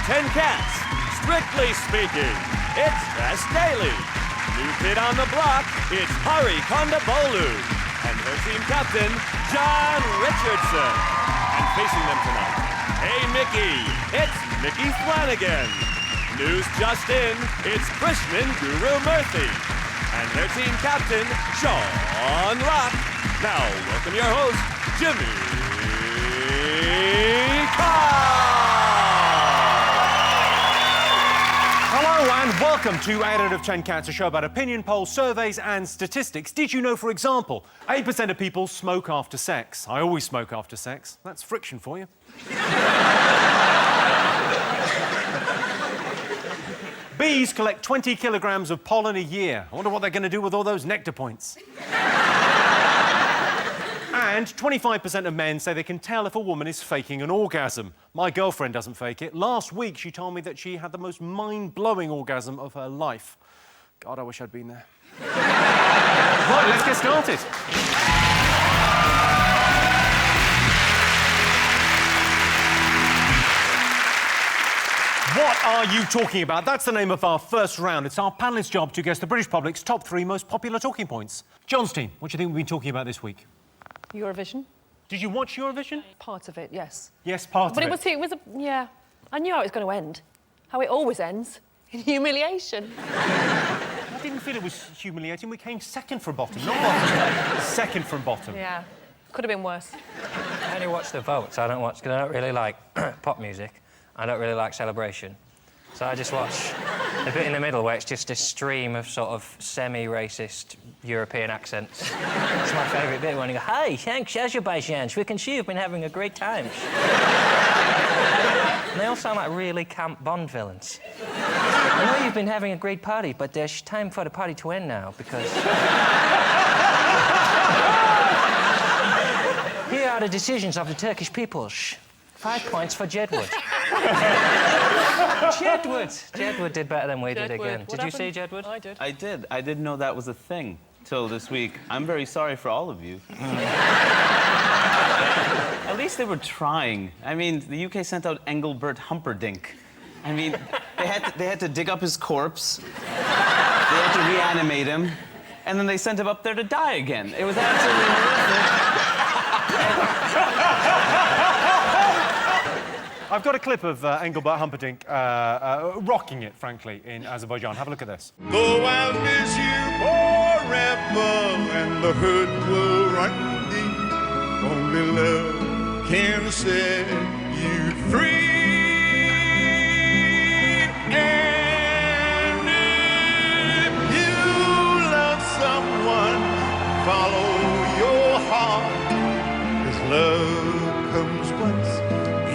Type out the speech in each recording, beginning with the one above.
10 cats. Strictly speaking, it's Tess Daly. New kid on the block, it's Kondabolu. And her team captain, Richardson. And facing them tonight, hey Mickey, it's Micky Flanagan. News just in, it's Krishnan Guru-Murthy. And their team captain, Rock. Now, welcome your host, Jimmy Carr. Hello and welcome to 8 out of 10 Cats, a show about opinion polls, surveys and statistics. Did you know, for example, 8% of people smoke after sex? I always smoke after sex. That's friction for you. Bees collect 20 kilograms of pollen a year. I wonder what they're going to do with all those nectar points. And 25% of men say they can tell if a woman is faking an orgasm. My girlfriend doesn't fake it. Last week, she told me that she had the most mind-blowing orgasm of her life. God, I wish I'd been there. Right, let's get started. What are you talking about? That's the name of our first round. It's our panellists' job to guess the British public's top 3 most popular talking points. John's team, what do you think we've been talking about this week? Eurovision. Did you watch Eurovision? Part of it, yes. Yes, part of it. But yeah. I knew how it was going to end. How it always ends. In humiliation. I didn't feel it was humiliating. We came second from bottom, not bottom. Second from bottom. Yeah. Could have been worse. I only watch the votes. I don't watch, because I don't really like pop music. I don't really like Celebration. So I just watch the bit in the middle where it's just a stream of sort of semi-racist European accents. It's my favourite bit when you go, "Hi, thanks, Azerbaijan. We can see you've been having a great time." And they all sound like really camp Bond villains. I know you've been having a great party, but there's time for the party to end now, because... Here are the decisions of the Turkish peoples. 5 points for Jedward. Jedward did better than we did again. Did you see Jedward? I did. I did. I didn't know that was a thing till this week. I'm very sorry for all of you. At least they were trying. I mean, the UK sent out Engelbert Humperdinck. I mean, they had to dig up his corpse. They had to reanimate him. And then they sent him up there to die again. It was absolutely horrific. I've got a clip of Engelbert Humperdinck rocking it, frankly, in Azerbaijan. Have a look at this. Though I'll miss you forever and the hurt will run deep, only love can set you free. And if you love someone, follow your heart, 'cause love comes once.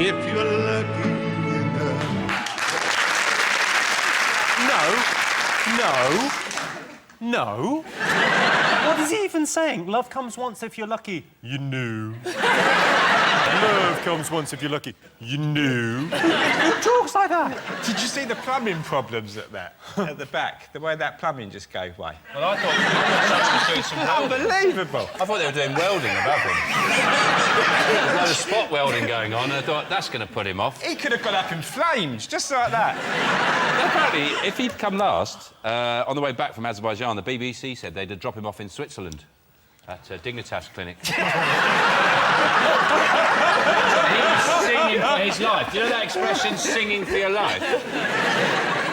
If you're lucky enough. No. What is he even saying? Love comes once if you're lucky. You know. Love comes once if you're lucky. You know. Who talks like that? Did you see the plumbing problems at the back? The way that plumbing just gave way. Well, I thought they were doing some welding. Unbelievable. I thought they were doing welding above him. There's a load of spot welding going on, and I thought, that's going to put him off. He could have got up in flames, just like that. Apparently, if he'd come last, on the way back from Azerbaijan, the BBC said they'd drop him off in Switzerland at Dignitas Clinic. He was singing for his life. You know that expression, singing for your life?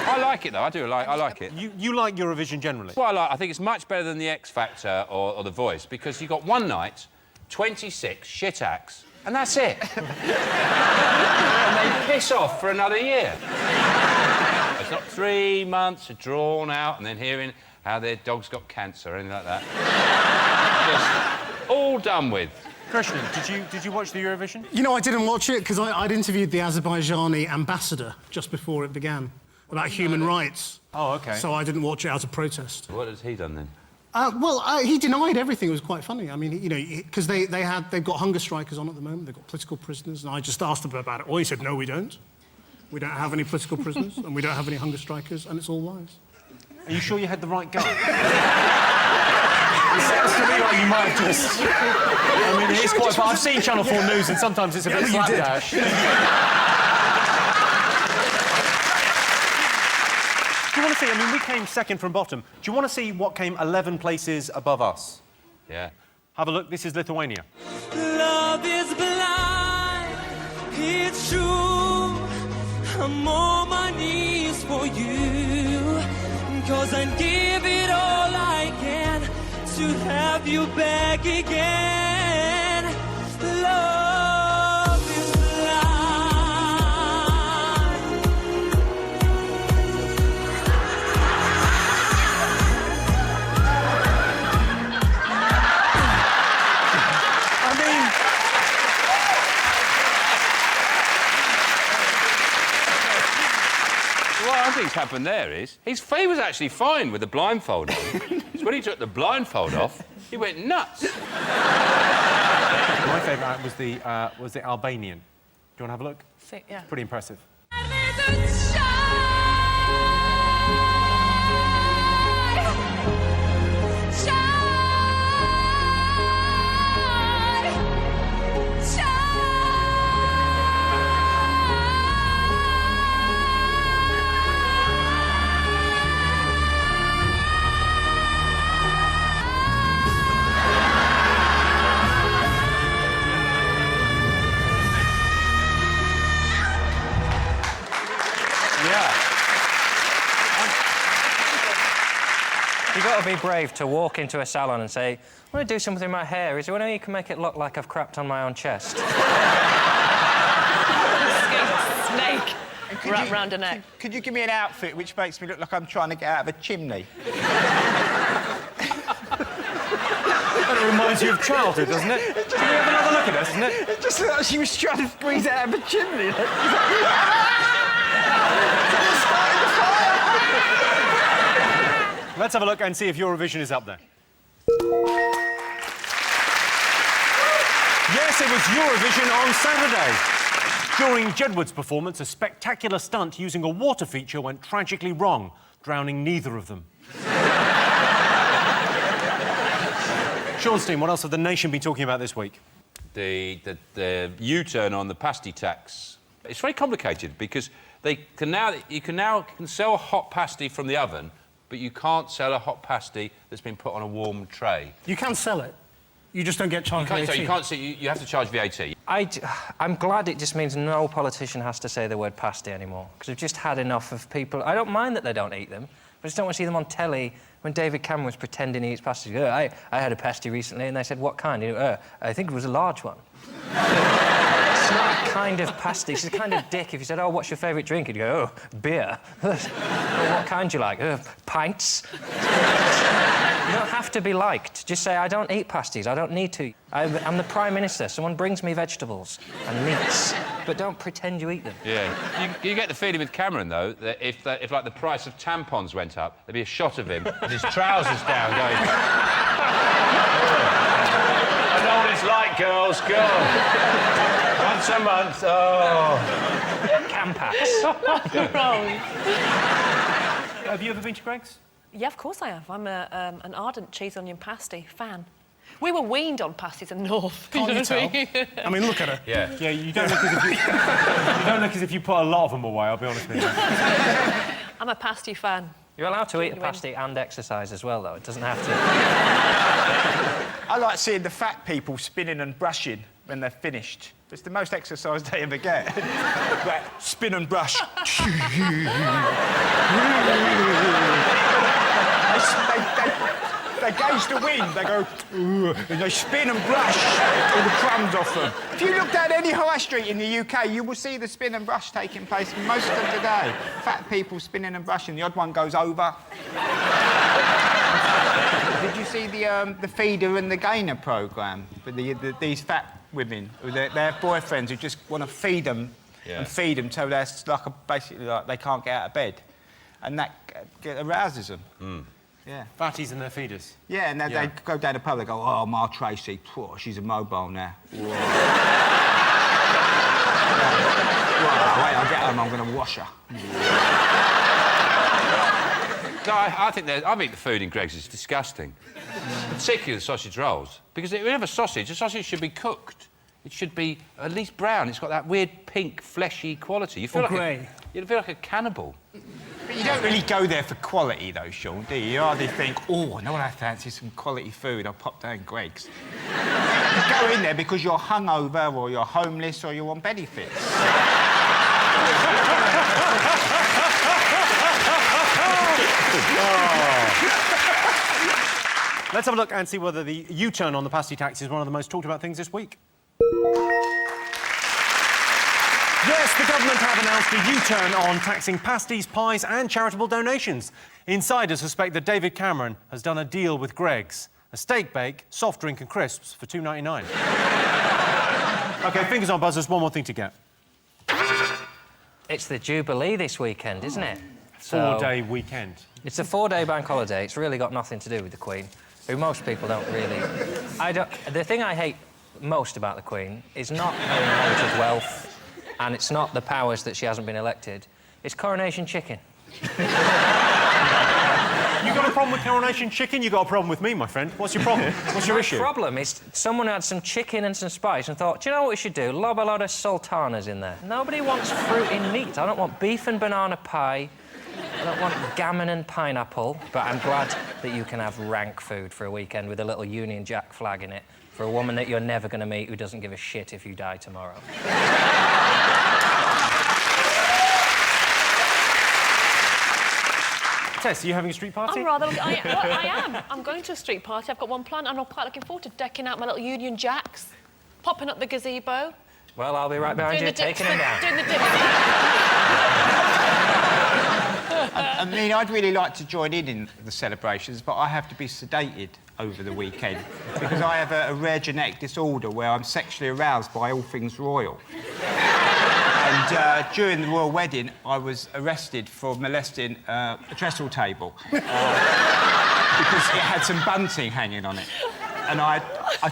I like it, though. I like it. You like Eurovision generally? Well, I think it's much better than the X Factor or The Voice, because you got one night, 26 shit acts, and that's it. And they piss off for another year. It's not 3 months drawn out and then hearing how their dog's got cancer or anything like that. Just all done with. Krishnan, did you watch the Eurovision? You know, I didn't watch it because I'd interviewed the Azerbaijani ambassador just before it began about human rights. Oh, OK. So I didn't watch it out of protest. What has he done then? He denied everything. It was quite funny. I mean, you know, because they've got hunger strikers on at the moment. They've got political prisoners, and I just asked them about it. Well, he said, no, we don't. We don't have any political prisoners, and we don't have any hunger strikers, and it's all lies. Are you sure you had the right guy? It sounds to me like you might have just... I mean, it is quite... I've seen Channel 4 News, and sometimes it's a bit slapdash. to see? I mean, we came second from bottom. Do you want to see what came 11 places above us? Yeah. Have a look. This is Lithuania. Love is blind, it's true. I'm on my knees for you, 'cause I give it all I can to have you back again. Love is blind. I mean... What I think's happened there is he was actually fine with the blindfold on. So when he took the blindfold off, he went nuts. My favourite was the Albanian. Do you want to have a look? Yeah. Pretty impressive. You've got to be brave to walk into a salon and say, I want to do something with my hair. Is there any way you can make it look like I've crapped on my own chest? Snake wrapped round her neck. Could you give me an outfit which makes me look like I'm trying to get out of a chimney? That reminds you of childhood, doesn't it? Can you have another look at us, doesn't it? It just looked like she was trying to squeeze out of a chimney. Let's have a look and see if Eurovision is up there. Yes, it was Eurovision on Saturday. During Jedward's performance, a spectacular stunt using a water feature went tragically wrong, drowning neither of them. Seanstein, what else have the nation been talking about this week? The U-turn on the pasty tax. It's very complicated because you can now sell a hot pasty from the oven, but you can't sell a hot pasty that's been put on a warm tray. You can sell it. You just don't get charged VAT. So you can't you have to charge VAT. I'm glad it just means no politician has to say the word pasty anymore, because we've just had enough of people... I don't mind that they don't eat them, but I just don't want to see them on telly when David Cameron was pretending he eats pasty. Oh, I had a pasty recently, and they said, what kind? I think it was a large one. It's not a kind of pasty. She's a kind of dick. If you said, oh, what's your favourite drink? He'd go, oh, beer. Well, what kind do you like? Pints. You don't have to be liked. Just say, I don't eat pasties. I don't need to. I'm the Prime Minister. Someone brings me vegetables and meats, but don't pretend you eat them. Yeah. You get the feeling with Cameron, though, that if like, the price of tampons went up, there'd be a shot of him with his trousers down going... I know what it's like, girls. Go. Once a month, oh... Campax. Wrong. Have you ever been to Greg's? Yeah, of course I have. I'm an ardent cheese onion pasty fan. We were weaned on pasties in the north. Can't you tell? I mean, look at her. Yeah. Yeah, you don't look as if you... you don't look as if you put a lot of them away, I'll be honest with you. I'm a pasty fan. You're allowed to eat a pasty and exercise as well, though. It doesn't have to... I like seeing the fat people spinning and brushing when they're finished. It's the most exercise they ever get. Like, spin and brush. They gauge the wind. They go, and they spin and brush all the crumbs off them. If you look down any high street in the UK, you will see the spin and brush taking place most of the day. Fat people spinning and brushing. The odd one goes over. Did you see the feeder and the gainer programme with these fat women, their boyfriends who just want to feed them and feed them till they're basically like they can't get out of bed, and that arouses them. Mm. Yeah. Fatties and their feeders. Yeah, and they go down the pub. They go, oh, Ma Tracy, she's a mobile now. Whoa. Wait, I'll get home. I'm going to wash her. No, I think the food in Greggs is disgusting. Particularly the sausage rolls. Because if you have a sausage should be cooked. It should be at least brown. It's got that weird pink, fleshy quality. You feel grey. You feel like a cannibal. But you don't really go there for quality, though, Sean, do you? You hardly think, oh, I know what I fancy, some quality food, I'll pop down Greg's. You go in there because you're hungover, or you're homeless, or you're on benefits. Let's have a look and see whether the U-turn on the pasty tax is one of the most talked about things this week. Yes, the government have announced a U-turn on taxing pasties, pies and charitable donations. Insiders suspect that David Cameron has done a deal with Greg's. A steak bake, soft drink and crisps for $2.99. OK, fingers on buzzers, one more thing to get. It's the Jubilee this weekend, isn't it? Four-day weekend. It's a 4-day bank holiday. It's really got nothing to do with the Queen, who most people don't really... The thing I hate most about the Queen is not her inherited wealth, and it's not the powers that she hasn't been elected. It's coronation chicken. You got a problem with coronation chicken? You got a problem with me, my friend. What's your problem? What's your issue? The problem is someone had some chicken and some spice and thought, do you know what we should do? Lob a lot of sultanas in there. Nobody wants fruit in meat. I don't want beef and banana pie. I don't want gammon and pineapple. But I'm glad that you can have rank food for a weekend with a little Union Jack flag in it for a woman that you're never going to meet who doesn't give a shit if you die tomorrow. Tess, are you having a street party? I am. I'm going to a street party. I've got one planned and I'm quite looking forward to decking out my little Union Jacks, popping up the gazebo. Well, I'll be right behind you, taking him down. Doing the dip. I mean, I'd really like to join in the celebrations, but I have to be sedated over the weekend because I have a rare genetic disorder where I'm sexually aroused by all things royal. And during the royal wedding, I was arrested for molesting a trestle table because it had some bunting hanging on it. And I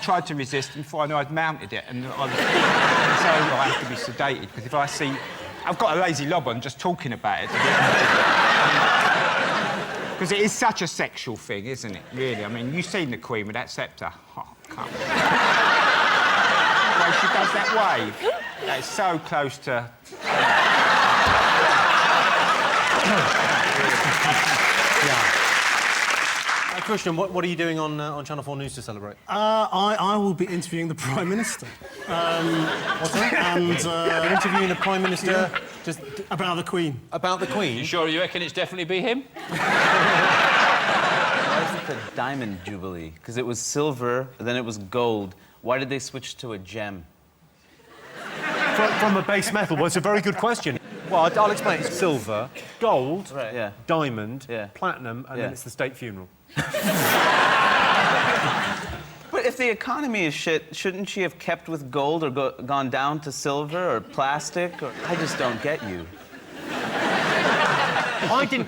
tried to resist, and before I knew I'd mounted it, and so I have to be sedated because if I see... I've got a lazy lob on just talking about it. Because it is such a sexual thing, isn't it, really? I mean, you've seen the Queen with that sceptre. Oh, come on. The way she does that wave, that's so close to... Krishnan, what are you doing on Channel 4 News to celebrate? I will be interviewing the Prime Minister. What's that? And... You're interviewing the Prime Minister... Yeah. Just about the Queen. About the Queen? You sure you reckon it's definitely be him? Why is it the Diamond Jubilee? Because it was silver, then it was gold. Why did they switch to a gem? From a base metal? Well, it's a very good question. Well, I'll explain. It's silver, gold, diamond, platinum, and then it's the state funeral. But if the economy is shit, shouldn't she have kept with gold or gone down to silver or plastic? Or... I just don't get you.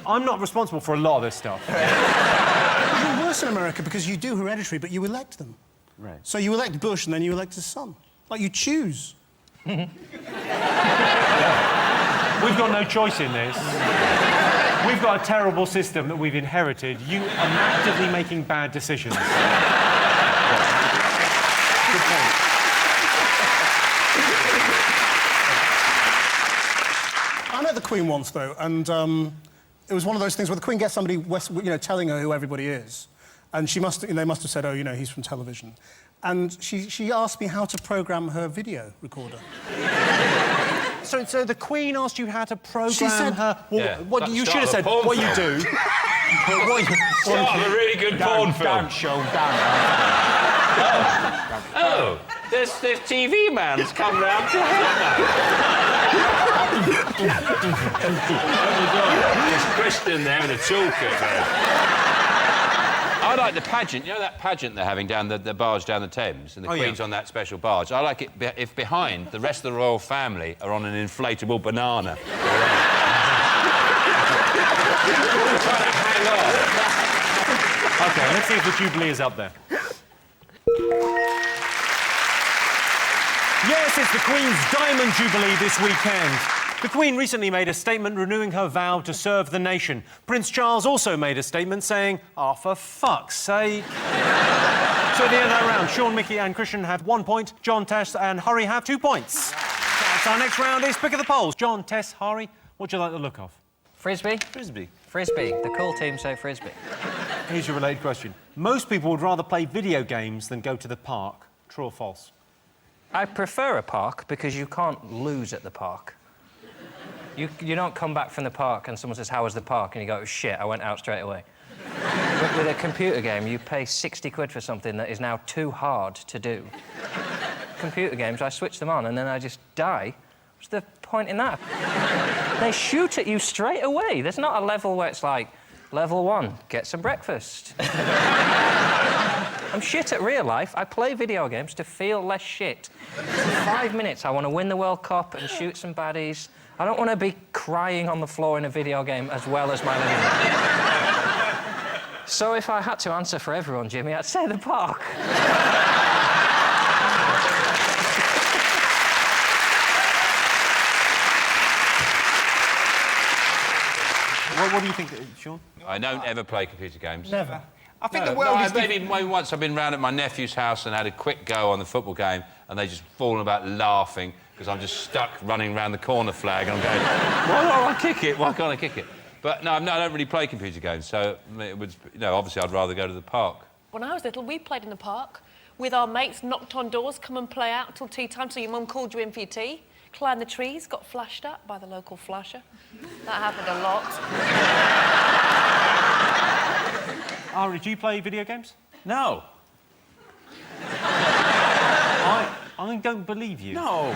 I'm not responsible for a lot of this stuff. You're worse in America because you do hereditary, but you elect them. Right. So you elect Bush and then you elect his son. Like, you choose. We've got no choice in this. We've got a terrible system that we've inherited. You are actively making bad decisions. Good point. I met the Queen once, though, and it was one of those things where the Queen gets somebody, telling her who everybody is, and they must have said, oh, he's from television. And she asked me how to program her video recorder. So the Queen asked you how to program she said, her... What you should have said, what you do... Start of a really good porn film. Don't, Sean, don't. Oh, there's TV man's come round to help There's Krishnan there and a toolkit there. I like the pageant. You know that pageant they're having down the barge down the Thames, and the Queen's on that special barge. I like it if behind the rest of the royal family are on an inflatable banana. Hang on. OK, let's see if the Jubilee is up there. Yes, it's the Queen's Diamond Jubilee this weekend. The Queen recently made a statement renewing her vow to serve the nation. Prince Charles also made a statement saying, oh, for fuck's sake. So at the end of that round, Sean, Micky and Krishnan have 1 point. John, Tess and Hari have 2 points. So our next round is Pick of the Polls. John, Tess, Hari, what do you like the look of? Frisbee? Frisbee. Frisbee. The cool team say Frisbee. Here's your related question. Most people would rather play video games than go to the park. True or false? I prefer a park because you can't lose at the park. You don't come back from the park and someone says, how was the park? And you go, shit, I went out straight away. But with a computer game, you pay 60 quid for something that is now too hard to do. Computer games, I switch them on and then I just die. What's the point in that? They shoot at you straight away. There's not a level where it's like, level 1, get some breakfast. I'm shit at real life. I play video games to feel less shit. For 5 minutes, I want to win the World Cup and shoot some baddies. I don't want to be crying on the floor in a video game as well as my living room. So if I had to answer for everyone, Jimmy, I'd say the park. What do you think, Sean? I don't ever play computer games. Never. I think the world is... Maybe once I've been round at my nephew's house and had a quick go on the football game and they just fallen about laughing because I'm just stuck running around the corner flag and I'm going, why don't I kick it? Why can't I kick it? But no, I don't really play computer games, so it would, obviously I'd rather go to the park. When I was little, we played in the park with our mates, knocked on doors, come and play out till tea time, so your mum called you in for your tea, climbed the trees, got flashed at by the local flasher. That happened a lot. Ari, do you play video games? No. I don't believe you. No.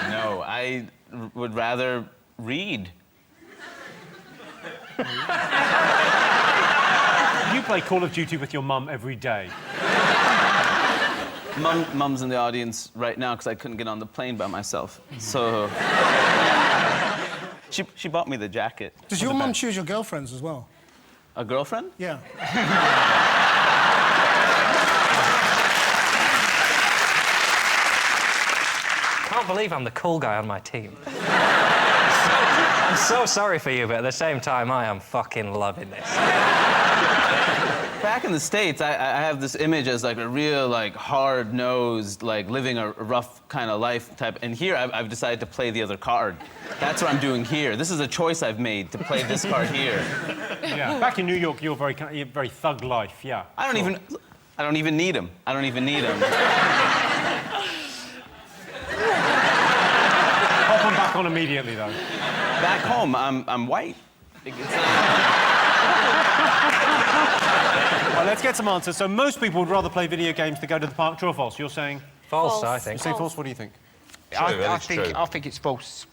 No, I would rather read. You play Call of Duty with your mum every day. Mum's in the audience right now because I couldn't get on the plane by myself. So... she bought me the jacket. Does your mum choose your girlfriends as well? A girlfriend? Yeah. I can't believe I'm the cool guy on my team. I'm so sorry for you, but at the same time, I am fucking loving this. Back in the States, I have this image as like a real, like, hard-nosed, like, living a rough kind of life type. And here, I've decided to play the other card. That's what I'm doing here. This is a choice I've made, to play this card here. Yeah. Back in New York, you're very thug life, yeah. I don't even need him. I don't even need him. Pop them back on immediately, though. Back home, I'm white. Well, let's get some answers. So most people would rather play video games than go to the park. True or false? You're saying? False, I think. You say false? What do you think? I think it's false.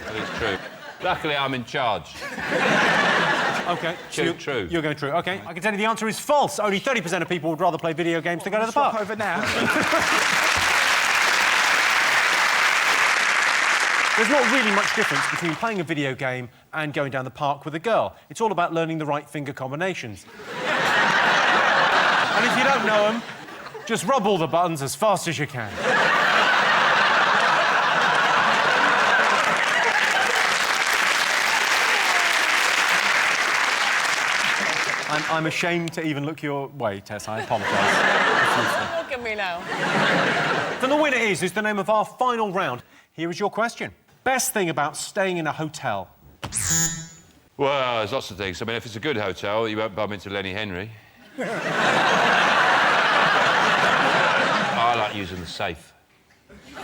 That is true. Luckily, I'm in charge. OK. True. You're going true. OK. I can tell you the answer is false. Only 30% of people would rather play video games than go to the park. Over now. There's not really much difference between playing a video game and going down the park with a girl. It's all about learning the right finger combinations. And if you don't know them, just rub all the buttons as fast as you can. I'm ashamed to even look your way, Tess. I apologise. Look at me now. Then the winner is the name of our final round. Here is your question. Best thing about staying in a hotel? Well, there's lots of things. I mean, if it's a good hotel, you won't bump into Lenny Henry. I like using the safe. I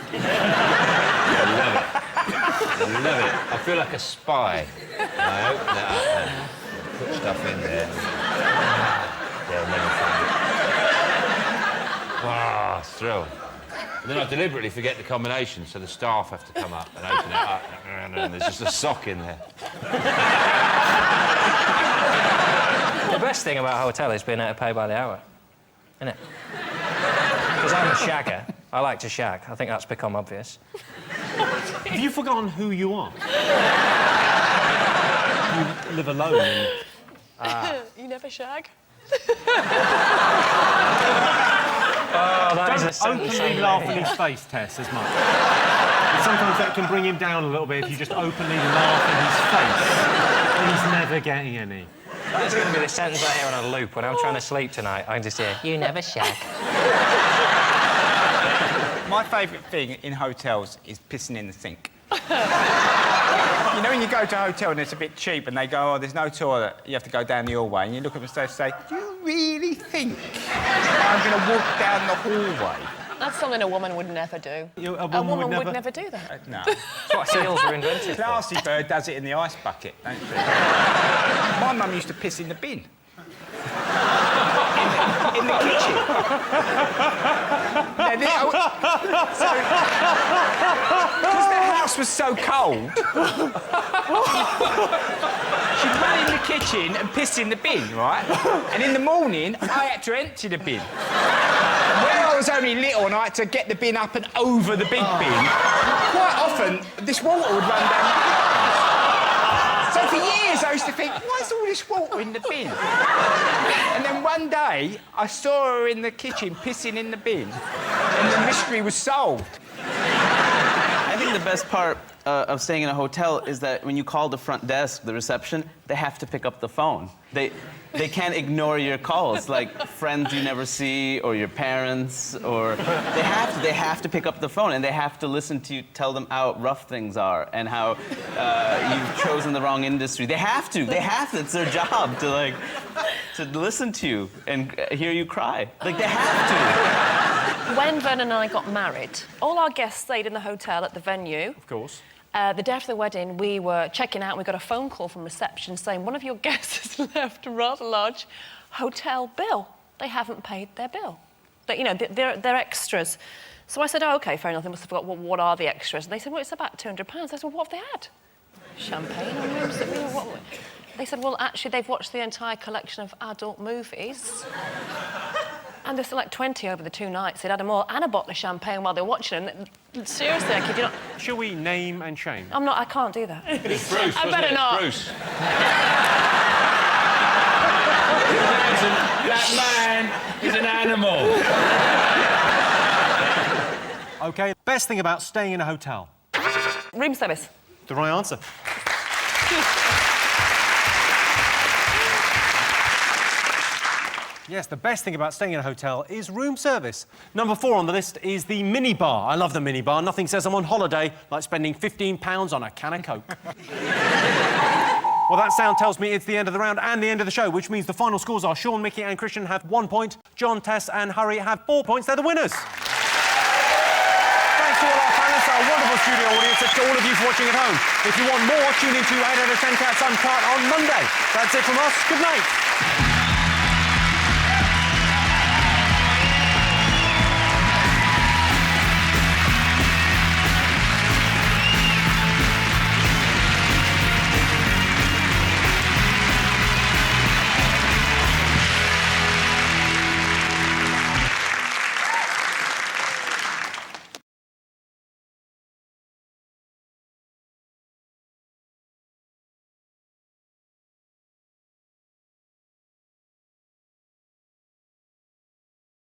love it. I love it. I feel like a spy. I open it up and put stuff in there. They'll never find it. Wow, thrill. And then I deliberately forget the combination, so the staff have to come up and open it up, and there's just a sock in there. The best thing about a hotel is being able to pay by the hour, isn't it? Because I'm a shagger. I like to shag. I think that's become obvious. Have you forgotten who you are? You live alone and... You never shag? Oh, that is a Don't openly laugh in his face, Tess, as much. And sometimes that can bring him down a little bit if you just openly laugh in his face. And he's never getting any. That's going to be the sentence I hear on a loop when I'm trying to sleep tonight. I can just hear, you never shag. My favourite thing in hotels is pissing in the sink. You know when you go to a hotel and it's a bit cheap and they go, oh, there's no toilet, you have to go down the hallway, and you look at them and say, do you really think I'm going to walk down the hallway? That's something a woman would never do. A woman would never do that. No. That's what seals were invented for. Classy bird does it in the ice bucket, don't she? My mum used to piss in the bin. in the kitchen. Because the house was so cold, she'd run in the kitchen and piss in the bin, right? And in the morning, I had to empty the bin. Where I was only little and I had to get the bin up and over the big bin, quite often this water would run down the bin. So for years I used to think, why is all this water in the bin? And then one day I saw her in the kitchen pissing in the bin and the mystery was solved. I think the best part of staying in a hotel is that when you call the front desk, the reception, they have to pick up the phone. They can't ignore your calls, like friends you never see or your parents, or they have to pick up the phone and they have to listen to you tell them how rough things are and how you've chosen the wrong industry. They have to. It's their job to listen to you and hear you cry. Like, they have to. When Vernon and I got married, all our guests stayed in the hotel at the venue. Of course. The day after the wedding, we were checking out and we got a phone call from reception saying one of your guests has left a rather large hotel bill. They haven't paid their bill. They're extras. So I said, oh, OK, fair enough, they must have forgot what are the extras. And they said, well, it's about £200. I said, well, what have they had? Champagne and rooms. They said, well, actually, they've watched the entire collection of adult movies. And there's like 20 over the 2 nights. They'd had them all and a bottle of champagne while they were watching them. Seriously, I kid you not. Shall we name and shame? I can't do that. It's Bruce, I better not. Bruce. That man is an animal. OK, best thing about staying in a hotel? Room service. The right answer. Yes, the best thing about staying in a hotel is room service. Number 4 on the list is the minibar. I love the minibar. Nothing says I'm on holiday like spending £15 on a can of Coke. Well, that sound tells me it's the end of the round and the end of the show, which means the final scores are Sean, Micky and Krishnan have 1 point, John, Tess and Harry have 4 points. They're the winners. Thanks to all our panellists, our wonderful studio audience, and to all of you for watching at home. If you want more, tune in to 8 out of 10 Cats Uncut on Monday. That's it from us. Good night.